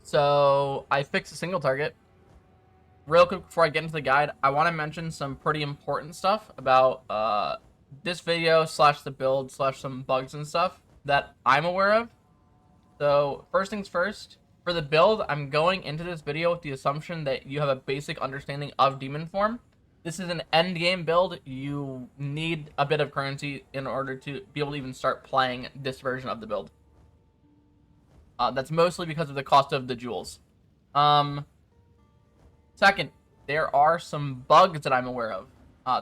So I fixed a single target. Real quick before I get into the guide, I want to mention some pretty important stuff about this video slash the build slash some bugs and stuff that I'm aware of. So first things first, for the build, I'm going into this video with the assumption that you have a basic understanding of demon form. This is an endgame build. You need a bit of currency in order to be able to even start playing this version of the build. That's mostly because of the cost of the jewels. Second, there are some bugs that I'm aware of.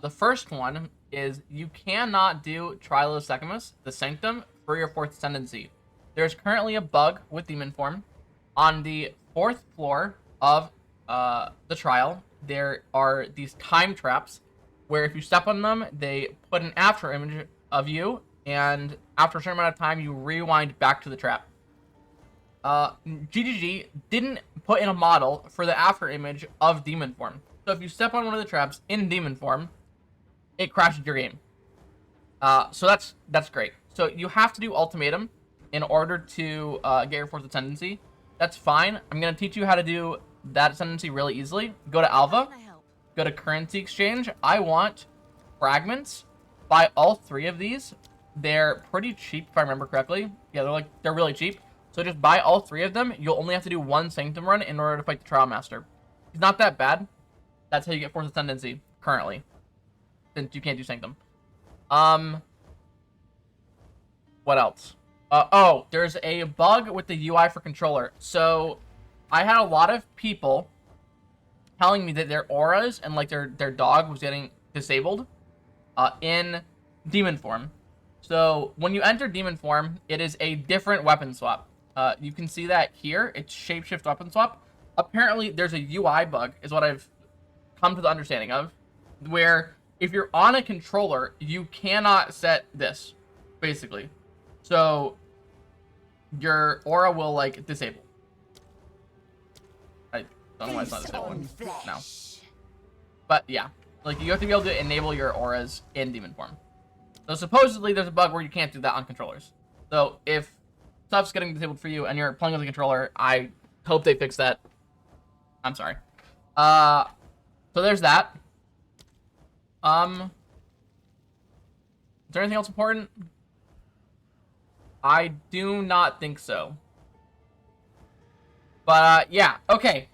The first one is you cannot do Trial of Secumus, the Sanctum, for your 4th Ascendancy. There's currently a bug with demon form. On the 4th floor of the trial, there are these time traps where if you step on them, they put an after image of you, and after a certain amount of time, you rewind back to the trap. GGG didn't put in a model for the after image of demon form. So if you step on one of the traps in demon form, it crashes your game. So that's great. So you have to do ultimatum in order to get your 4th Ascendancy. That's fine. I'm going to teach you how to do that Ascendancy really easily. Go to Alva. Go to Currency Exchange. I want fragments. Buy all 3 of these. They're pretty cheap if I remember correctly. Yeah, they're really cheap. So just buy all 3 of them. You'll only have to do 1 Sanctum run in order to fight the Trial Master. It's not that bad. That's how you get 4th Ascendancy currently, since you can't do Sanctum. What else? Oh, there's a bug with the UI for controller. So I had a lot of people telling me that their auras and like their dog was getting disabled in demon form. So when you enter demon form, it is a different weapon swap. You can see that here. It's shapeshift weapon swap. Apparently, there's a UI bug, is what I've come to the understanding of, where if you're on a controller, you cannot set this, basically. So your aura will like disable. I don't know why it's not disabled now. But yeah, like you have to be able to enable your auras in demon form. So supposedly there's a bug where you can't do that on controllers. So if stuff's getting disabled for you and you're playing with a controller, I hope they fix that. I'm sorry. So there's that. Is there anything else important? I do not think so. But yeah, okay.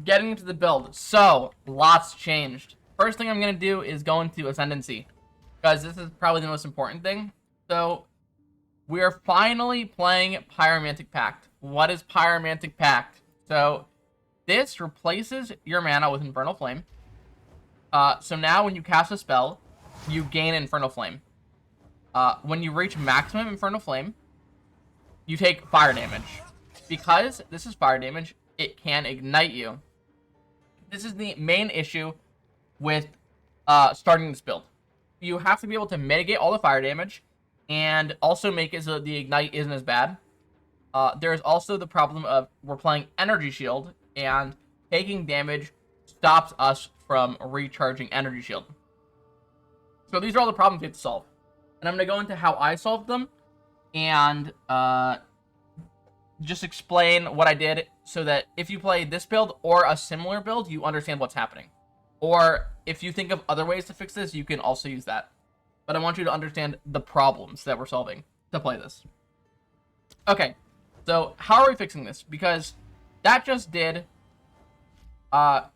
Getting into the build. So, lots changed. First thing I'm going to do is go into Ascendancy, because this is probably the most important thing. So, we are finally playing Pyromantic Pact. What is Pyromantic Pact? So, this replaces your mana with Infernal Flame. So now when you cast a spell, you gain Infernal Flame. When you reach maximum Infernal Flame, you take fire damage. Because this is fire damage, it can ignite you. This is the main issue with starting this build. You have to be able to mitigate all the fire damage and also make it so that the ignite isn't as bad. There's also the problem of we're playing Energy Shield, and taking damage stops us from recharging Energy Shield. So these are all the problems we have to solve. And I'm going to go into how I solved them and just explain what I did so that if you play this build or a similar build, you understand what's happening. Or if you think of other ways to fix this, you can also use that. But I want you to understand the problems that we're solving to play this. Okay, so how are we fixing this? Because that just did, what,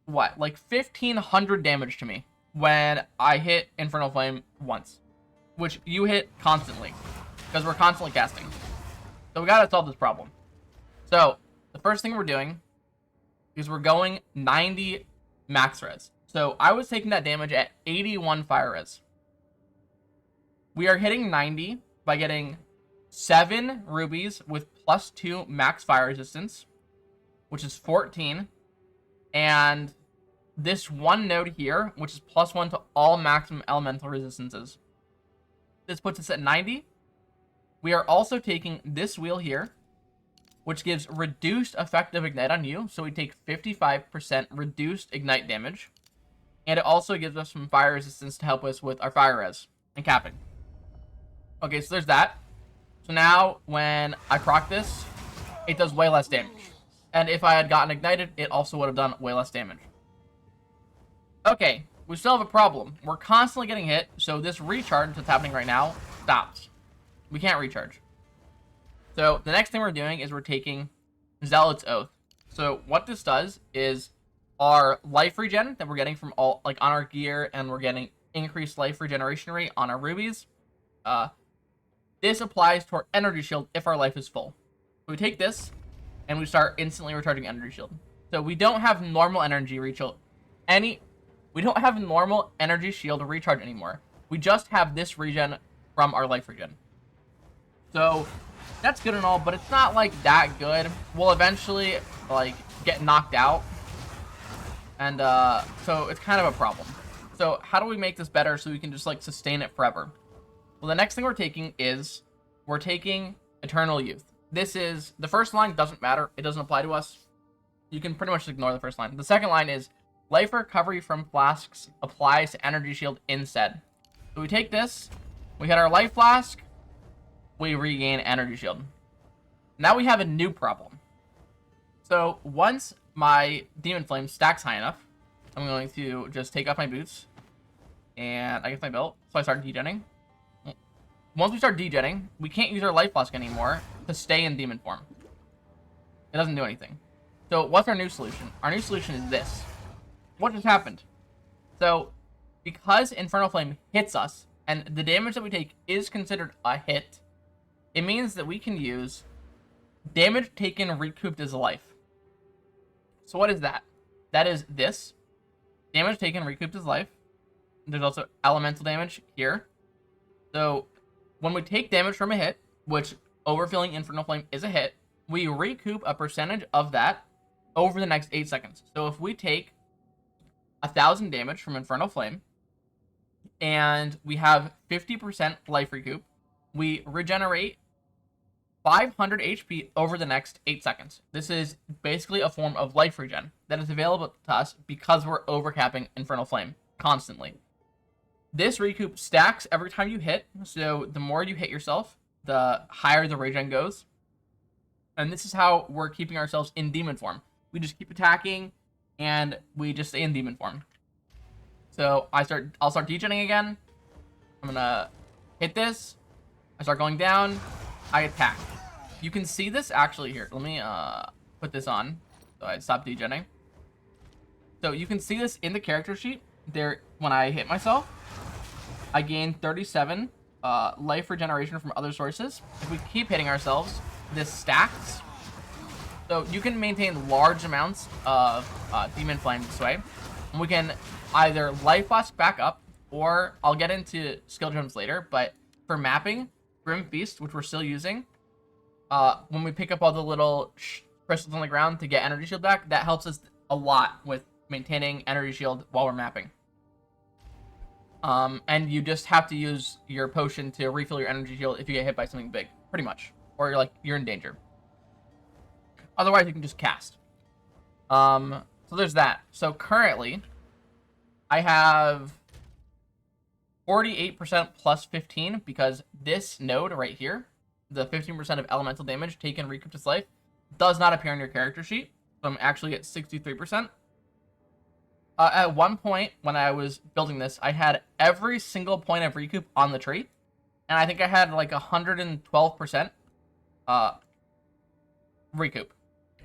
like 1,500 damage to me when I hit Infernal Flame once. Which you hit constantly, because we're constantly casting. So we gotta solve this problem. So, the first thing we're doing is we're going 90 max res. So, I was taking that damage at 81 fire res. We are hitting 90 by getting 7 rubies with +2 max fire resistance, which is 14. And this one node here, which is +1 to all maximum elemental resistances. This puts us at 90. We are also taking this wheel here, which gives reduced effective ignite on you. So we take 55% reduced ignite damage. And it also gives us some fire resistance to help us with our fire res and capping. Okay, so there's that. So now when I proc this, it does way less damage. And if I had gotten ignited, it also would have done way less damage. Okay, we still have a problem. We're constantly getting hit, so this recharge that's happening right now stops. We can't recharge. So the next thing we're doing is we're taking Zealot's Oath. So what this does is our life regen that we're getting from all, like, on our gear, and we're getting increased life regeneration rate on our rubies. This applies to our energy shield if our life is full. So we take this and we start instantly recharging energy shield. So we don't have normal energy recharge We don't have normal energy shield recharge anymore. We just have this regen from our life regen. So that's good and all, but it's not like that good. We'll eventually like get knocked out. And so it's kind of a problem. So how do we make this better so we can just like sustain it forever? Well, the next thing we're taking is we're taking Eternal Youth. This is the first line, doesn't matter. It doesn't apply to us. You can pretty much ignore the first line. The second line is life recovery from flasks applies to energy shield instead. So we take this, we hit our life flask, we regain energy shield. Now we have a new problem. So once my Demon Flame stacks high enough, I'm going to just take off my boots and I guess my belt. So I start degenning. Once we start degenning, we can't use our life flask anymore to stay in demon form. It doesn't do anything. So what's our new solution? Our new solution is this. What just happened? So, because Infernal Flame hits us, and the damage that we take is considered a hit, it means that we can use damage taken recouped as life. So what is that? That is this. Damage taken recouped as life. There's also elemental damage here. So, when we take damage from a hit, which overfilling Infernal Flame is a hit, we recoup a percentage of that over the next 8 seconds. So if we take 1,000 damage from Infernal Flame, and we have 50% life recoup, we regenerate 500 HP over the next 8 seconds. This is basically a form of life regen that is available to us because we're overcapping Infernal Flame constantly. This recoup stacks every time you hit, so the more you hit yourself, the higher the regen goes. And this is how we're keeping ourselves in demon form. We just keep attacking, and we just stay in demon form. So I'll start degenning again. I'm gonna hit this, I start going down, I attack. You can see this actually here. Let me put this on so I stop degenning. So you can see this in the character sheet. There, when I hit myself, I gain 37 life regeneration from other sources. If we keep hitting ourselves, this stacks. So you can maintain large amounts of Demon Flame this way. And we can either Life Blast back up, or I'll get into skill gems later, but for mapping, Grim Feast, which we're still using, when we pick up all the little crystals on the ground to get energy shield back, that helps us a lot with maintaining energy shield while we're mapping. And you just have to use your potion to refill your energy shield if you get hit by something big, pretty much, or you're in danger. Otherwise, you can just cast. So there's that. So currently, I have 48% plus 15 because this node right here, the 15% of elemental damage taken recouped its life, does not appear on your character sheet. So I'm actually at 63%. At one point, when I was building this, I had every single point of recoup on the tree. And I think I had like 112% recoup.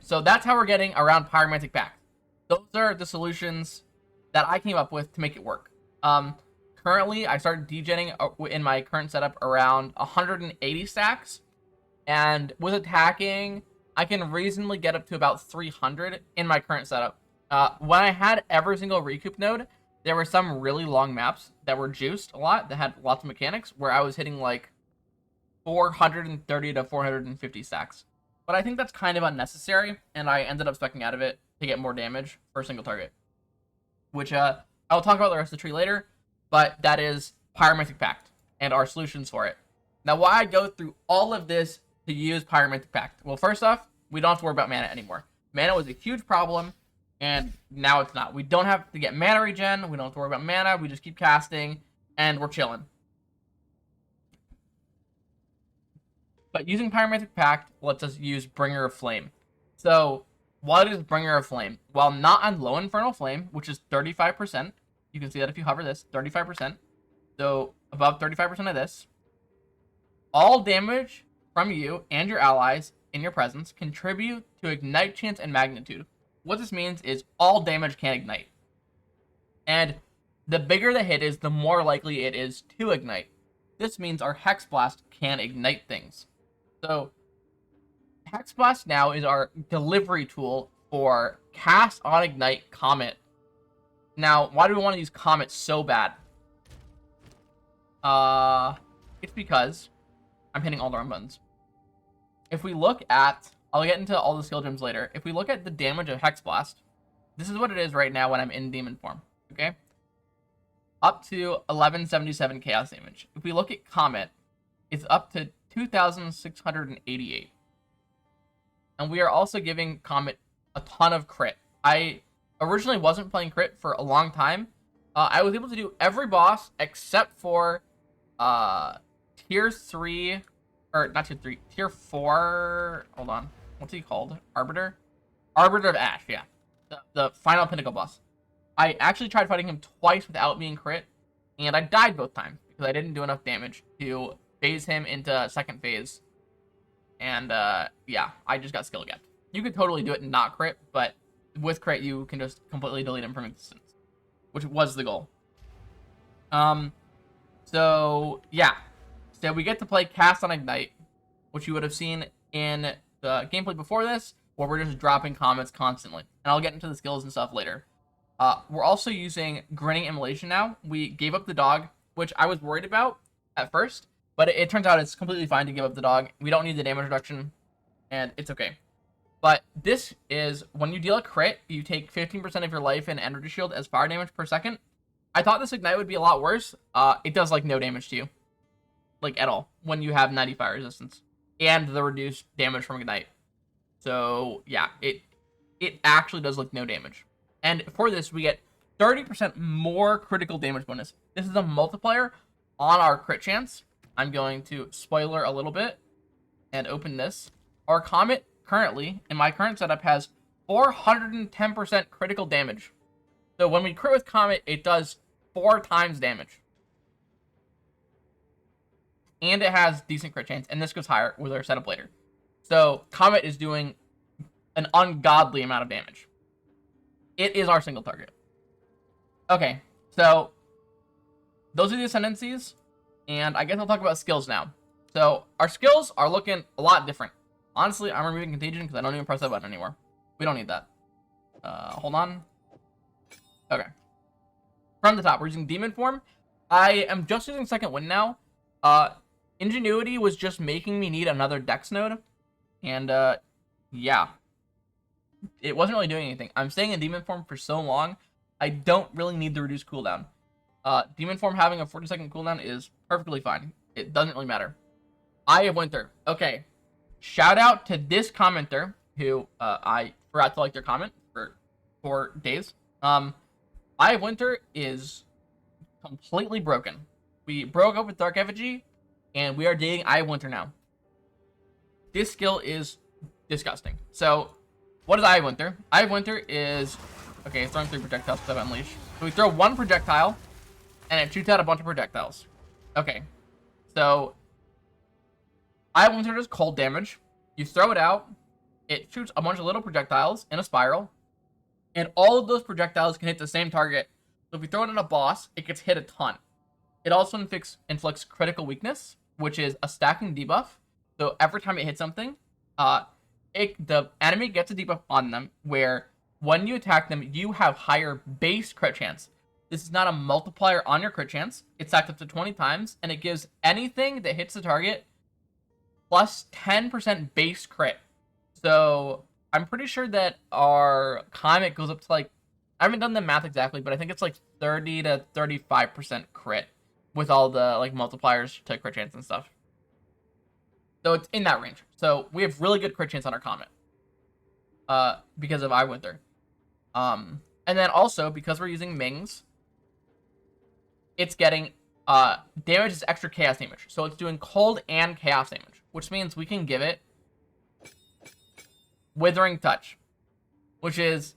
So that's how we're getting around Pyromantic Pact. Those are the solutions that I came up with to make it work. Currently, I started degenning in my current setup around 180 stacks. And with attacking, I can reasonably get up to about 300 in my current setup. When I had every single recoup node, there were some really long maps that were juiced a lot, that had lots of mechanics, where I was hitting like 430 to 450 stacks. But I think that's kind of unnecessary, and I ended up speccing out of it to get more damage for a single target. Which, I'll talk about the rest of the tree later, but that is Pyromantic Pact, and our solutions for it. Now, why I go through all of this to use Pyromantic Pact? Well, first off, we don't have to worry about mana anymore. Mana was a huge problem, and now it's not. We don't have to get mana regen, we don't have to worry about mana, we just keep casting, and we're chilling. But using Pyromantic Pact lets us use Bringer of Flame. So, what is Bringer of Flame? While not on low Infernal Flame, which is 35%, you can see that if you hover this, 35%. So, above 35% of this, all damage from you and your allies in your presence contribute to ignite chance and magnitude. What this means is all damage can ignite. And the bigger the hit is, the more likely it is to ignite. This means our Hexblast can ignite things. So, Hexblast now is our delivery tool for cast on ignite Comet. Now, why do we want to use Comet so bad? It's because I'm hitting all the wrong buttons. If we look at, I'll get into all the skill gems later. If we look at the damage of Hexblast, this is what it is right now when I'm in demon form, okay? Up to 1177 chaos damage. If we look at Comet, it's up to 2,688. And we are also giving Comet a ton of crit. I originally wasn't playing crit for a long time. I was able to do every boss except for tier 3, or not tier 3, tier 4, hold on, what's he called? Arbiter? Arbiter of Ash, yeah. The final pinnacle boss. I actually tried fighting him twice without being crit, and I died both times because I didn't do enough damage to phase him into second phase. And yeah, I just got skill gapped. You could totally do it and not crit, but with crit you can just completely delete him from existence, which was the goal. So yeah, so we get to play cast on ignite, which you would have seen in the gameplay before this, where we're just dropping comets constantly. And I'll get into the skills and stuff later. We're also using grinning immolation now. We gave up the dog, which I was worried about at first, but it turns out it's completely fine to give up the dog. We don't need the damage reduction, and it's okay. But this is, when you deal a crit, you take 15% of your life and energy shield as fire damage per second. I thought this ignite would be a lot worse. It does, like, no damage to you. Like, at all. When you have 90 fire resistance. And the reduced damage from ignite. So, yeah, it actually does, like, no damage. And for this, we get 30% more critical damage bonus. This is a multiplier on our crit chance. I'm going to spoiler a little bit and open this. Our Comet currently, in my current setup, has 410% critical damage. So when we crit with Comet, it does 4 times damage. and it has decent crit chance, and this goes higher with our setup later. So Comet is doing an ungodly amount of damage. It is our single target. Okay, so those are the Ascendancies, and I guess I'll talk about skills now. So our skills are looking a lot different. Honestly, I'm removing Contagion because I don't even press that button anymore. We don't need that. Hold on. Okay. From the top, we're using Demon Form. I am just using Second Wind now. Ingenuity was just making me need another Dex node. And, yeah. It wasn't really doing anything. I'm staying in Demon Form for so long, I don't really need the reduced cooldown. Demon Form having a 40-second cooldown is perfectly fine. It doesn't really matter. Eye of Winter. Okay. Shout out to this commenter who, I forgot to like their comment for 4 days. Eye of Winter is completely broken. We broke up with Dark Effigy, and we are dating Eye of Winter now. This skill is disgusting. So, what is Eye of Winter? Eye of Winter is... Okay, throwing 3 projectiles because I have Unleash. So we throw 1 projectile, and it shoots out a bunch of projectiles. Okay. So, Eye of Winter does cold damage. You throw it out, it shoots a bunch of little projectiles in a spiral, and all of those projectiles can hit the same target. So if you throw it at a boss, it gets hit a ton. It also inflicts critical weakness, which is a stacking debuff. So every time it hits something, the enemy gets a debuff on them, where when you attack them, you have higher base crit chance. This is not a multiplier on your crit chance. It's stacked up to 20 times, and it gives anything that hits the target plus 10% base crit. So I'm pretty sure that our Comet goes up to like, I haven't done the math exactly, but I think it's like 30 to 35% crit with all the like multipliers to crit chance and stuff. So it's in that range. So we have really good crit chance on our Comet. Because of Eye of Winter. And then also, because we're using Mings, it's getting damage is extra chaos damage. So it's doing cold and chaos damage, which means we can give it Withering Touch, which is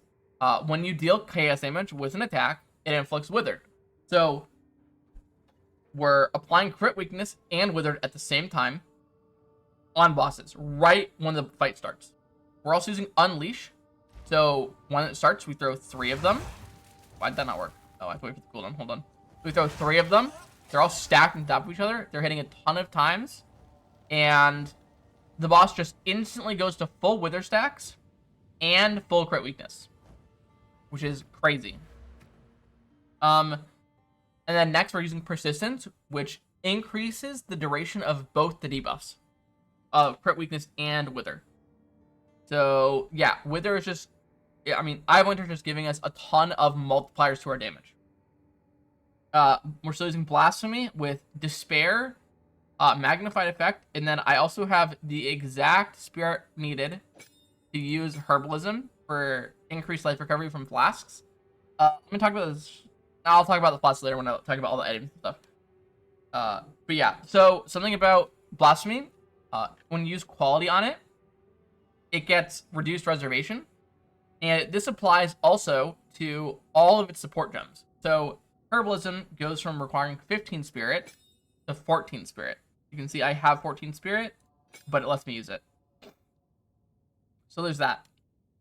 when you deal chaos damage with an attack, it inflicts Withered. So we're applying crit weakness and Withered at the same time on bosses, right when the fight starts. We're also using Unleash. So when it starts, we throw 3 of them. Why did that not work? Oh, I have to wait for the cooldown. Hold on. We throw 3 of them. They're all stacked on top of each other. They're hitting a ton of times. And the boss just instantly goes to full Wither stacks and full crit weakness, which is crazy. And then next we're using Persistence, which increases the duration of both the debuffs of crit weakness and Wither. So yeah, Wither is just, I mean, Eye of Winter is just giving us a ton of multipliers to our damage. We're still using Blasphemy with Despair, Magnified Effect, and then I also have the exact spirit needed to use Herbalism for increased life recovery from flasks. I'm gonna talk about this. I'll talk about the flasks later when I talk about all the items and stuff. But yeah, so something about Blasphemy, when you use quality on it, it gets reduced reservation, and this applies also to all of its support gems. So Herbalism goes from requiring 15 spirit to 14 spirit. You can see I have 14 spirit, but it lets me use it. So there's that.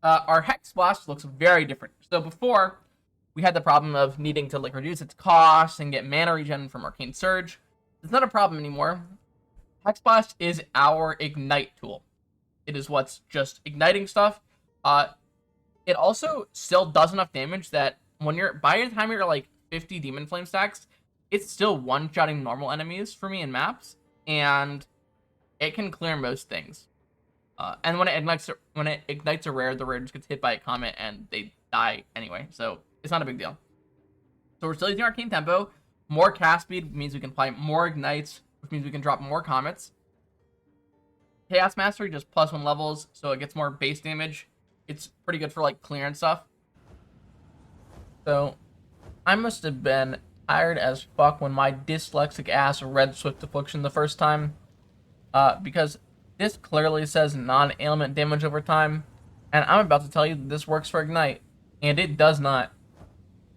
Our Hexblast looks very different. So before, we had the problem of needing to like reduce its cost and get mana regen from Arcane Surge. It's not a problem anymore. Hexblast is our ignite tool. It is what's just igniting stuff. It also still does enough damage that when by the time you're like 50 Demon Flame stacks, it's still one-shotting normal enemies for me in maps, and it can clear most things. And when it ignites a rare, the rare just gets hit by a comet and they die anyway, so it's not a big deal. So we're still using Arcane Tempo. More cast speed means we can apply more ignites, which means we can drop more comets. Chaos Mastery just +1 levels, so it gets more base damage. It's pretty good for like clearance stuff. So I must have been tired as fuck when my dyslexic ass read Swift Affliction the first time, because this clearly says non-ailment damage over time, and I'm about to tell you that this works for Ignite, and it does not.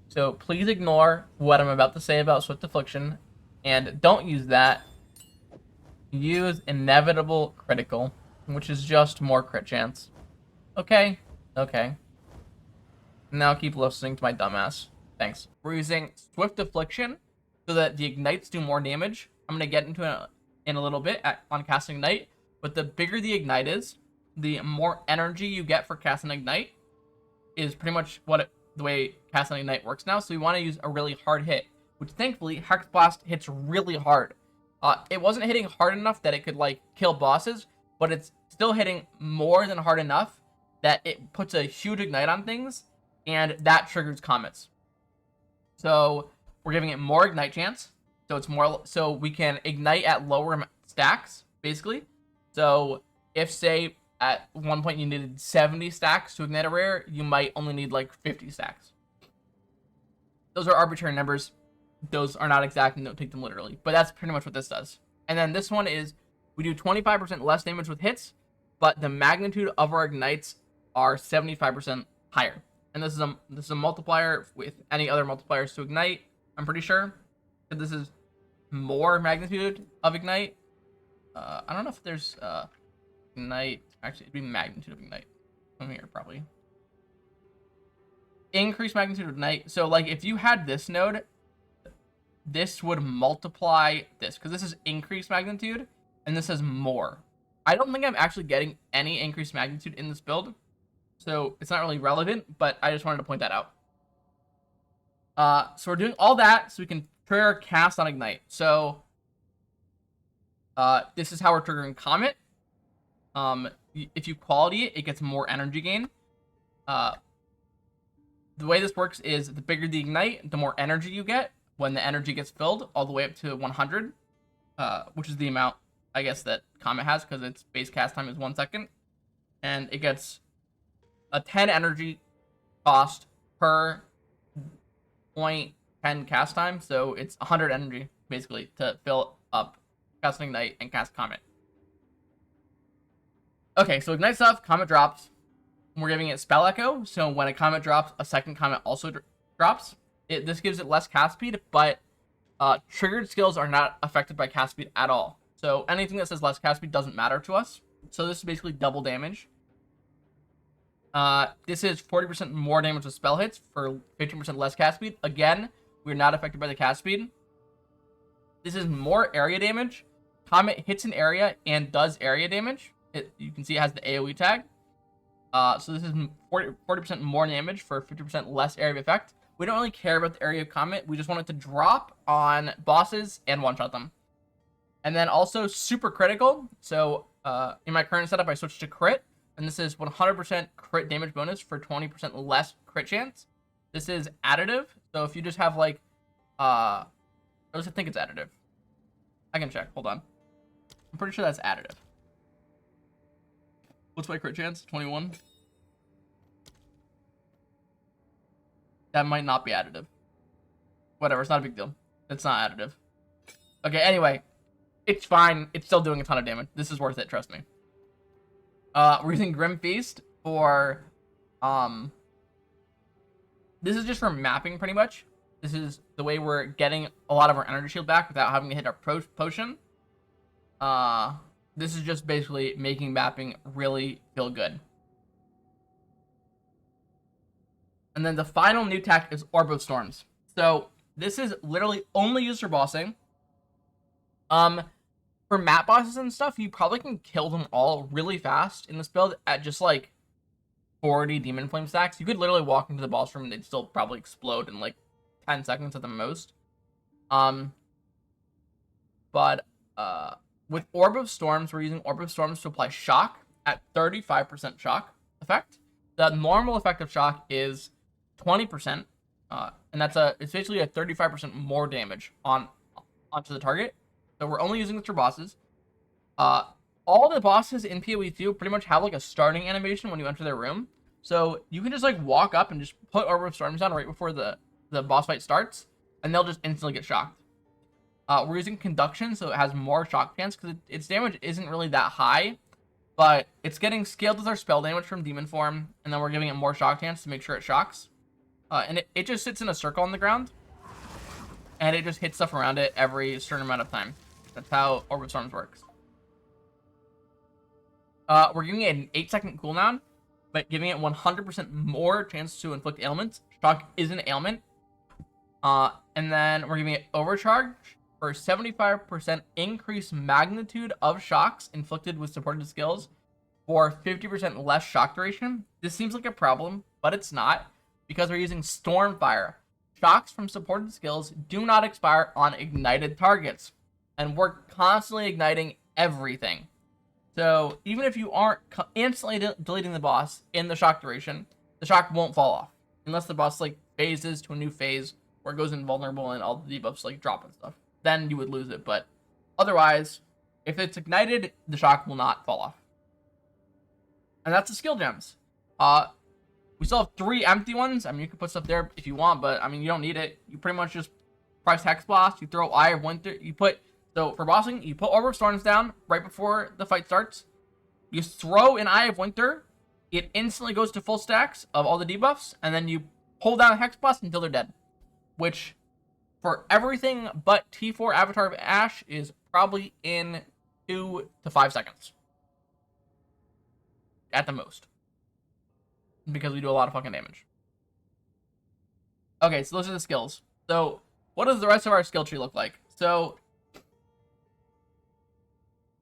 So please ignore what I'm about to say about Swift Affliction, and don't use that Use inevitable critical, which is just more crit chance. Okay, okay. Now keep listening to my dumbass. Thanks. We're using Swift Affliction so that the ignites do more damage. I'm going to get into it in a little bit on casting Ignite, but the bigger the Ignite is, the more energy you get for casting Ignite is pretty much the way casting Ignite works now. So we want to use a really hard hit, which thankfully Hexblast hits really hard. It wasn't hitting hard enough that it could like kill bosses, but it's still hitting more than hard enough that it puts a huge Ignite on things, and that triggers comets. So we're giving it more Ignite chance. So it's more, so we can Ignite at lower stacks, basically. So if, say, at one point you needed 70 stacks to Ignite a rare, you might only need like 50 stacks. Those are arbitrary numbers. Those are not exact and don't take them literally. But that's pretty much what this does. And then this one is, we do 25% less damage with hits, but the magnitude of our Ignites are 75% higher. And this is a multiplier with any other multipliers to Ignite, I'm pretty sure. But this is more magnitude of Ignite. I don't know if there's Ignite. Actually, it'd be magnitude of Ignite. From here, probably. Increase magnitude of Ignite. So, like, if you had this node, this would multiply this. Because this is increased magnitude, and this is more. I don't think I'm actually getting any increased magnitude in this build. So, it's not really relevant, but I just wanted to point that out. So we're doing all that so we can trigger cast on Ignite. So, this is how we're triggering Comet. If you quality it, it gets more energy gain. The way this works is the bigger the Ignite, the more energy you get when the energy gets filled all the way up to 100, which is the amount, I guess, that Comet has because its base cast time is 1 second. And it gets a 10 energy cost per 0.10 cast time, so it's 100 energy, basically, to fill up cast Ignite and cast Comet. Okay, so Ignite stuff, Comet drops. We're giving it Spell Echo, so when a Comet drops, a second Comet also drops. This gives it less cast speed, but triggered skills are not affected by cast speed at all. So anything that says less cast speed doesn't matter to us. So this is basically double damage. This is 40% more damage with spell hits for 15% less cast speed. Again, we're not affected by the cast speed. This is more area damage. Comet hits an area and does area damage. You can see it has the AoE tag. So this is 40% more damage for 50% less area of effect. We don't really care about the area of Comet. We just want it to drop on bosses and one-shot them. And then also super critical. So in my current setup, I switched to crit. And this is 100% crit damage bonus for 20% less crit chance. This is additive. So if you just have like, I just think it's additive. I can check. Hold on. I'm pretty sure that's additive. What's my crit chance? 21. That might not be additive. Whatever. It's not a big deal. It's not additive. Okay. Anyway, it's fine. It's still doing a ton of damage. This is worth it. Trust me. We're using Grim Feast for, this is just for mapping pretty much. This is the way we're getting a lot of our energy shield back without having to hit our potion. This is just basically making mapping really feel good. And then the final new tech is Orb of Storms. So this is literally only used for bossing. For map bosses and stuff, you probably can kill them all really fast in this build at just like 40 Demon Flame stacks. You could literally walk into the boss room and they'd still probably explode in like 10 seconds at the most. With Orb of Storms, we're using Orb of Storms to apply shock at 35% shock effect. The normal effect of shock is 20%, and it's basically a 35% more damage onto the target. So we're only using this for bosses. All the bosses in PoE 2 pretty much have like a starting animation when you enter their room. So you can just like walk up and just put Orb of Storms down right before the boss fight starts, and they'll just instantly get shocked. We're using Conduction, so it has more shock chance because its damage isn't really that high, but it's getting scaled with our spell damage from Demon Form, and then we're giving it more shock chance to make sure it shocks. And it just sits in a circle on the ground, and it just hits stuff around it every certain amount of time. That's how Orb of Storms works. We're giving it an 8-second cooldown, but giving it 100% more chance to inflict ailments. Shock is an ailment. And then we're giving it overcharge for 75% increased magnitude of shocks inflicted with supported skills for 50% less shock duration. This seems like a problem, but it's not, because we're using Stormfire. Shocks from supported skills do not expire on ignited targets, and we're constantly igniting everything. So even if you aren't instantly deleting the boss in the shock duration, the shock won't fall off unless the boss like phases to a new phase where it goes invulnerable and all the debuffs like drop and stuff. Then you would lose it, but otherwise, if it's ignited, the shock will not fall off. And that's the skill gems. We still have 3 empty ones. I mean, you can put stuff there if you want, but I mean, you don't need it. You pretty much just press Hexblast. You throw Eye of Winter. So for bossing, you put Orb of Storms down right before the fight starts. You throw an Eye of Winter. It instantly goes to full stacks of all the debuffs, and then you pull down Hexblast until they're dead. Which, for everything but T4 Arbiter of Ash, is probably in 2 to 5 seconds. At the most. Because we do a lot of fucking damage. Okay, so those are the skills. So, what does the rest of our skill tree look like? So,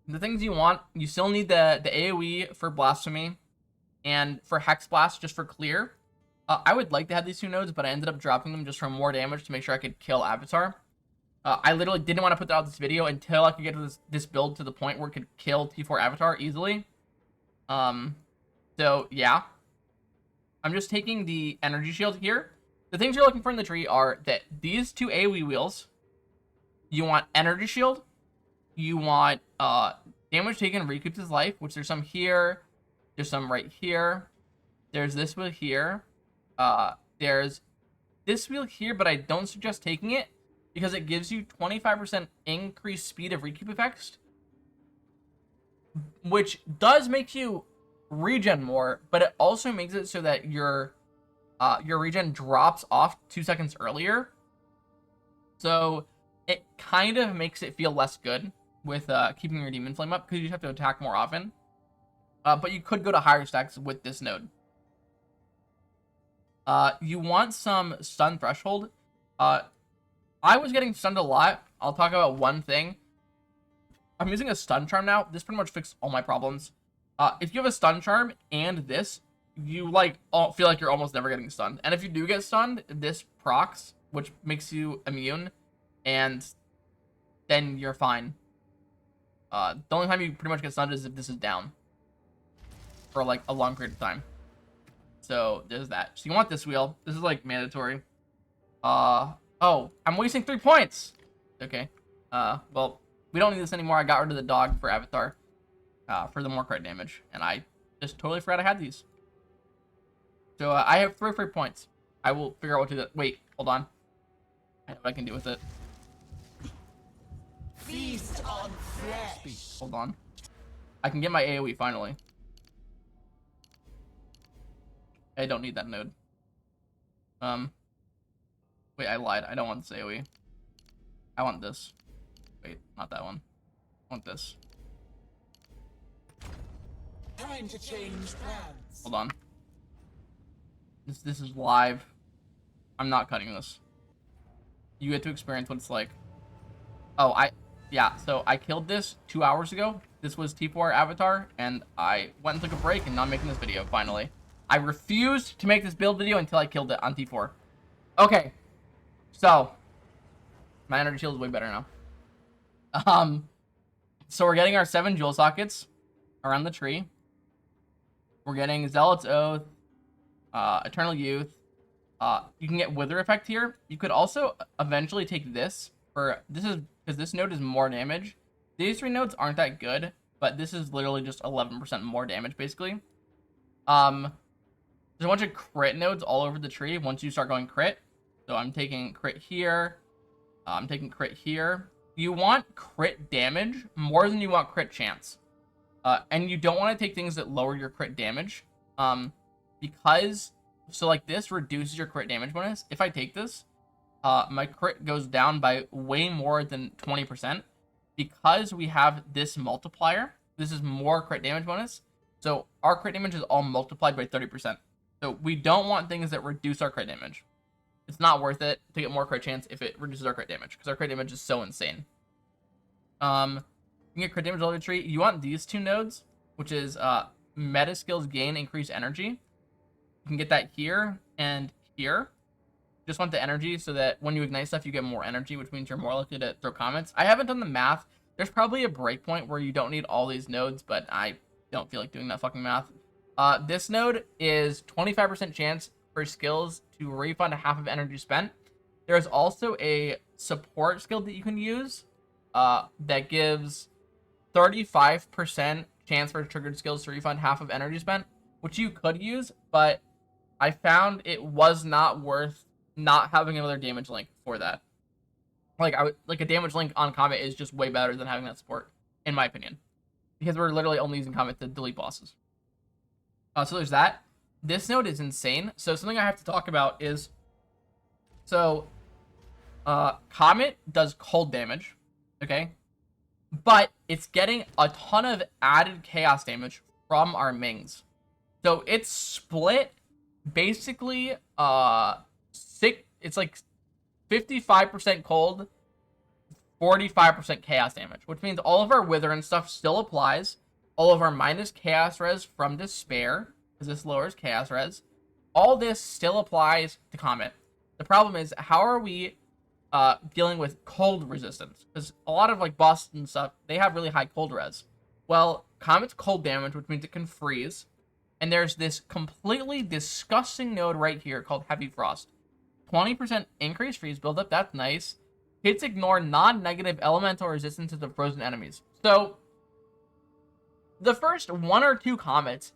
the things you want, you still need the AoE for Blasphemy, and for Hexblast, just for clear. I would like to have these 2 nodes, but I ended up dropping them just for more damage to make sure I could kill Avatar. I literally didn't want to put that out this video until I could get to this build to the point where it could kill T4 Avatar easily. So, yeah. I'm just taking the energy shield here. The things you're looking for in the tree are that these 2 AoE wheels. You want energy shield. You want damage taken recoups his life, which there's some here. There's some right here. There's this wheel here. There's this wheel here, but I don't suggest taking it because it gives you 25% increased speed of recoup effects, which does make you regen more, but it also makes it so that your regen drops off 2 seconds earlier. So it kind of makes it feel less good with keeping your demon flame up because you have to attack more often. But you could go to higher stacks with this node. You want some stun threshold. I was getting stunned a lot. I'll talk about one thing. I'm using a stun charm now. This pretty much fixed all my problems. If you have a stun charm and this, you like feel like you're almost never getting stunned. And if you do get stunned, this procs, which makes you immune, and then you're fine. The only time you pretty much get stunned is if this is down for like a long period of time. So there's that. So you want this wheel. This is like mandatory. Oh, I'm wasting 3 points. Okay. Well, we don't need this anymore. I got rid of the dog for Avatar. For the more crit damage. And I just totally forgot I had these. So I have 3 free points. I will figure out what to do. Wait, hold on. I know what I can do with it. Feast on flesh. Hold on. I can get my AoE finally. I don't need that node. Wait, I lied. I don't want this AoE. I want this. Wait, not that one. I want this. Time to change plans. Hold on. This is live. I'm not cutting this. You get to experience what it's like. Oh, yeah, so I killed this 2 hours ago. This was T4 Arbiter, and I went and took a break and now I'm making this video, finally. I refused to make this build video until I killed it on T4. Okay. So, my energy shield is way better now. So we're getting our 7 jewel sockets around the tree. We're getting Zealot's Oath, Eternal Youth. You can get Wither effect here. You could also eventually take this because this node is more damage. These 3 nodes aren't that good, but this is literally just 11% more damage, basically. There's a bunch of crit nodes all over the tree once you start going crit. So I'm taking crit here. I'm taking crit here. You want crit damage more than you want crit chance. And you don't want to take things that lower your crit damage. Because, so like this reduces your crit damage bonus. If I take this, my crit goes down by way more than 20%. Because we have this multiplier, this is more crit damage bonus. So our crit damage is all multiplied by 30%. So we don't want things that reduce our crit damage. It's not worth it to get more crit chance if it reduces our crit damage, because our crit damage is so insane. You can get crit damage level tree. You want these two nodes, which is meta skills gain increase energy. You can get that here and here. Just want the energy so that when you ignite stuff, you get more energy, which means you're more likely to throw comments. I haven't done the math. There's probably a breakpoint where you don't need all these nodes, but I don't feel like doing that fucking math. This node is 25% chance for skills to refund half of energy spent. There's also a support skill that you can use that gives 35% chance for triggered skills to refund half of energy spent, which you could use, but I found it was not worth not having another damage link for that. Like a damage link on combat is just way better than having that support, in my opinion, because we're literally only using combat to delete bosses. So there's that. This node is insane. So something I have to talk about is, so Comet does cold damage, okay, but it's getting a ton of added chaos damage from our Mings. So it's split basically it's like 55% cold, 45% chaos damage, which means all of our wither and stuff still applies. All of our minus chaos res from despair, because this lowers chaos res, all this still applies to Comet. The problem is, how are we dealing with cold resistance? Because a lot of like bosses and stuff, they have really high cold res. Well, Comet's cold damage, which means it can freeze. And there's this completely disgusting node right here called Heavy Frost. 20% increase freeze buildup, that's nice. Hits ignore non-negative elemental resistance to frozen enemies. So, the first one or two comets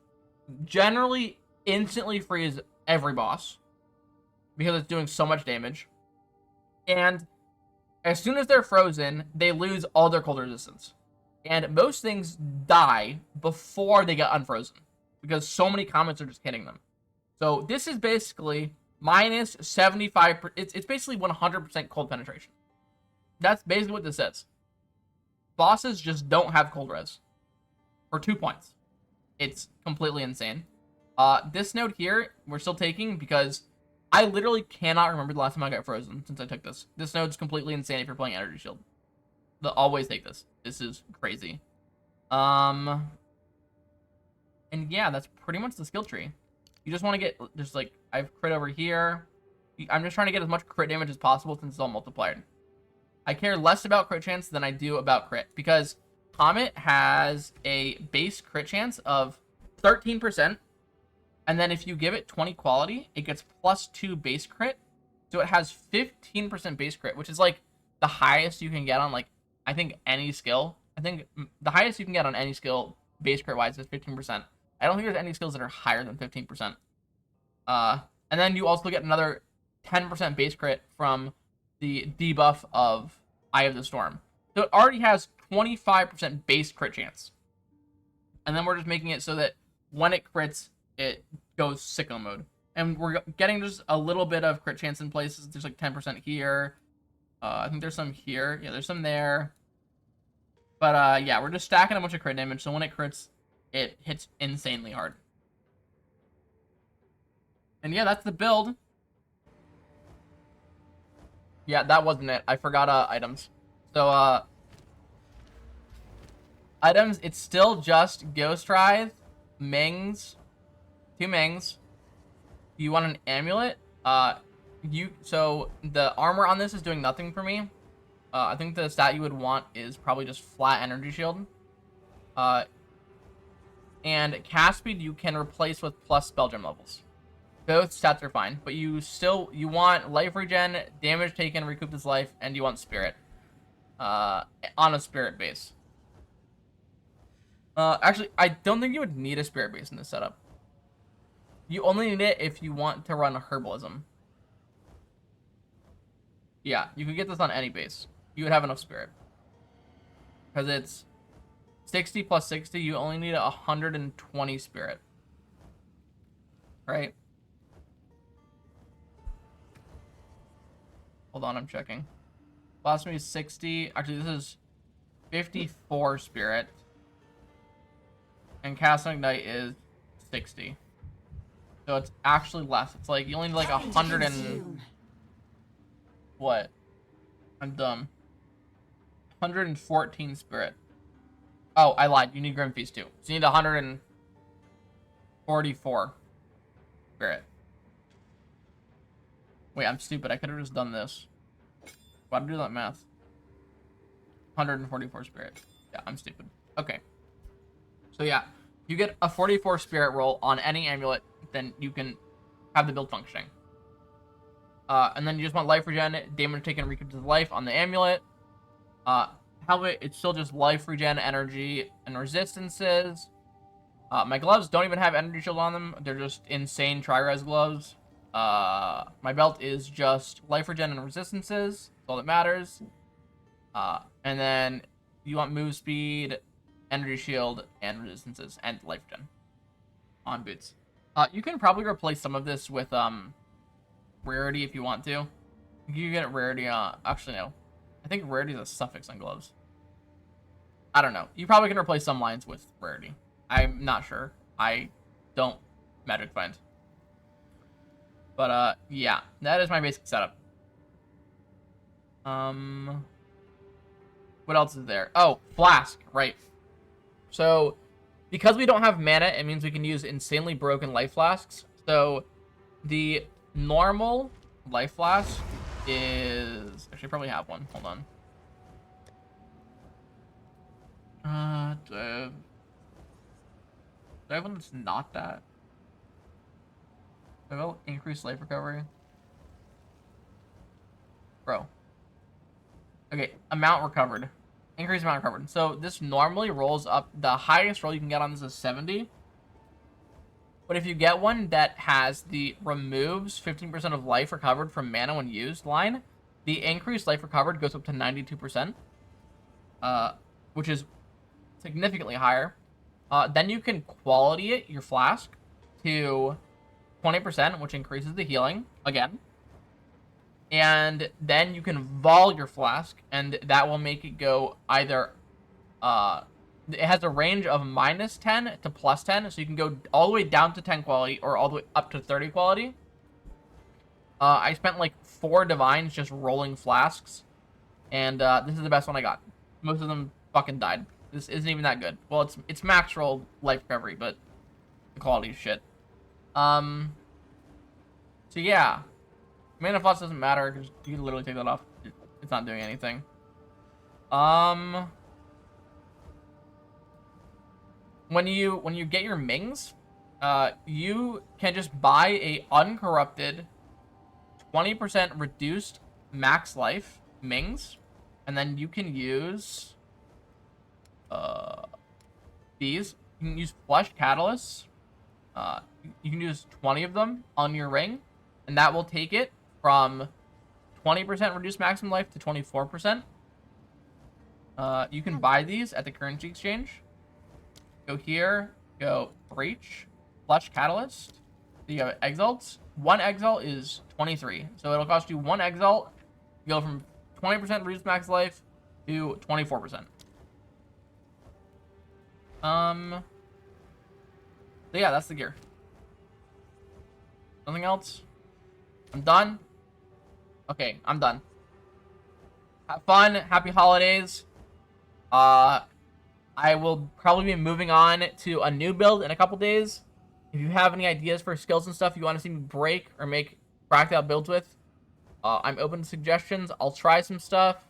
generally instantly freeze every boss, because it's doing so much damage. And as soon as they're frozen, they lose all their cold resistance. And most things die before they get unfrozen, because so many comets are just hitting them. So this is basically minus 75%. It's basically 100% cold penetration. That's basically what this is. Bosses just don't have cold res for 2 points. It's completely insane. This node here, we're still taking because I literally cannot remember the last time I got frozen since I took this. This node's completely insane if you're playing Energy Shield. They'll always take this. This is crazy. And yeah, that's pretty much the skill tree. You just want to get, just like, I have crit over here. I'm just trying to get as much crit damage as possible since it's all multiplied. I care less about crit chance than I do about crit, because Comet has a base crit chance of 13%, and then if you give it 20 quality, it gets +2 base crit, so it has 15% base crit, which is like the highest you can get on, like, I think any skill. I think the highest you can get on any skill base crit wise is 15%. I don't think there's any skills that are higher than 15%. And then you also get another 10% base crit from the debuff of Eye of the Storm. So it already has 25% base crit chance. And then we're just making it so that when it crits, it goes sicko mode. And we're getting just a little bit of crit chance in places. There's like 10% here. I think there's some here. Yeah, there's some there. But yeah, we're just stacking a bunch of crit damage. So when it crits, it hits insanely hard. And yeah, that's the build. Yeah, that wasn't it. I forgot items. So items, it's still just Ghost Writhe, Mings, 2 Mings. You want an amulet? So the armor on this is doing nothing for me. I think the stat you would want is probably just flat energy shield. And cast speed you can replace with plus spell gem levels. Both stats are fine, but you want life regen, damage taken, recoup this life, and you want spirit. On a spirit base. Actually, I don't think you would need a spirit base in this setup. You only need it if you want to run herbalism. Yeah, you could get this on any base. You would have enough spirit. Because it's 60 plus 60, you only need 120 spirit. Right? Hold on, I'm checking. Blasphemy is 60. Actually, this is 54 spirit. and casting ignite is 60. So it's actually less. It's like you only need like 100 and what? I'm dumb. 114 spirit. Oh, I lied. You need Grim Feast too. So you need 144 spirit. Wait, I'm stupid. I could have just done this. Why'd I do that math? 144 spirit. Yeah, I'm stupid. Okay. So yeah, you get a 44 spirit roll on any amulet, then you can have the build functioning. And then you just want life regen, damage taken, recuperative to life on the amulet. Helmet, it's still just life regen, energy, and resistances. My gloves don't even have energy shield on them. They're just insane tri-res gloves. My belt is just life regen and resistances. That's all that matters. And then you want move speed, energy shield, and resistances, and life regen on boots. You can probably replace some of this with rarity if you want to. You get rarity. Actually no, I think rarity is a suffix on gloves. I don't know. You probably can replace some lines with rarity. I'm not sure. I don't magic find. But yeah, that is my basic setup. What else is there? Oh, flask, right. So because we don't have mana, it means we can use insanely broken life flasks. So the normal life flask is actually I probably have one. Hold on. Do I have one that's not that? Do I have increased life recovery? Bro. Okay, amount recovered. Increased amount recovered. So this normally rolls up. The highest roll you can get on this is 70. But if you get one that has the removes 15% of life recovered from mana when used line, the increased life recovered goes up to 92%. Which is significantly higher. Then you can quality it, your flask, to 20%, which increases the healing, again. And then you can vol your flask, and that will make it go either... it has a range of -10 to +10, so you can go all the way down to 10 quality, or all the way up to 30 quality. I spent like 4 divines just rolling flasks, and this is the best one I got. Most of them fucking died. This isn't even that good. Well, it's max roll life recovery, but the quality is shit. So yeah, mana floss doesn't matter because you can literally take that off. It's not doing anything. When you get your Mings, you can just buy a uncorrupted 20% reduced max life Mings, and then you can use these. You can use flesh catalysts. You can use 20 of them on your ring, and that will take it from 20% reduced maximum life to 24%. You can buy these at the currency exchange. Go here, go breach, flesh catalyst. So you have exalts. 1 exalt is 23, so it'll cost you 1 exalt. You go from 20% reduced max life to 24%. So yeah, that's the gear. Nothing else? I'm done? Okay, I'm done. Have fun. Happy holidays. I will probably be moving on to a new build in a couple days. If you have any ideas for skills and stuff you want to see me break or make cracked out builds with, I'm open to suggestions. I'll try some stuff.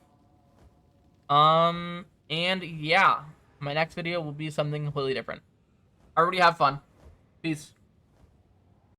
And yeah, my next video will be something completely different. Everybody have fun. Peace.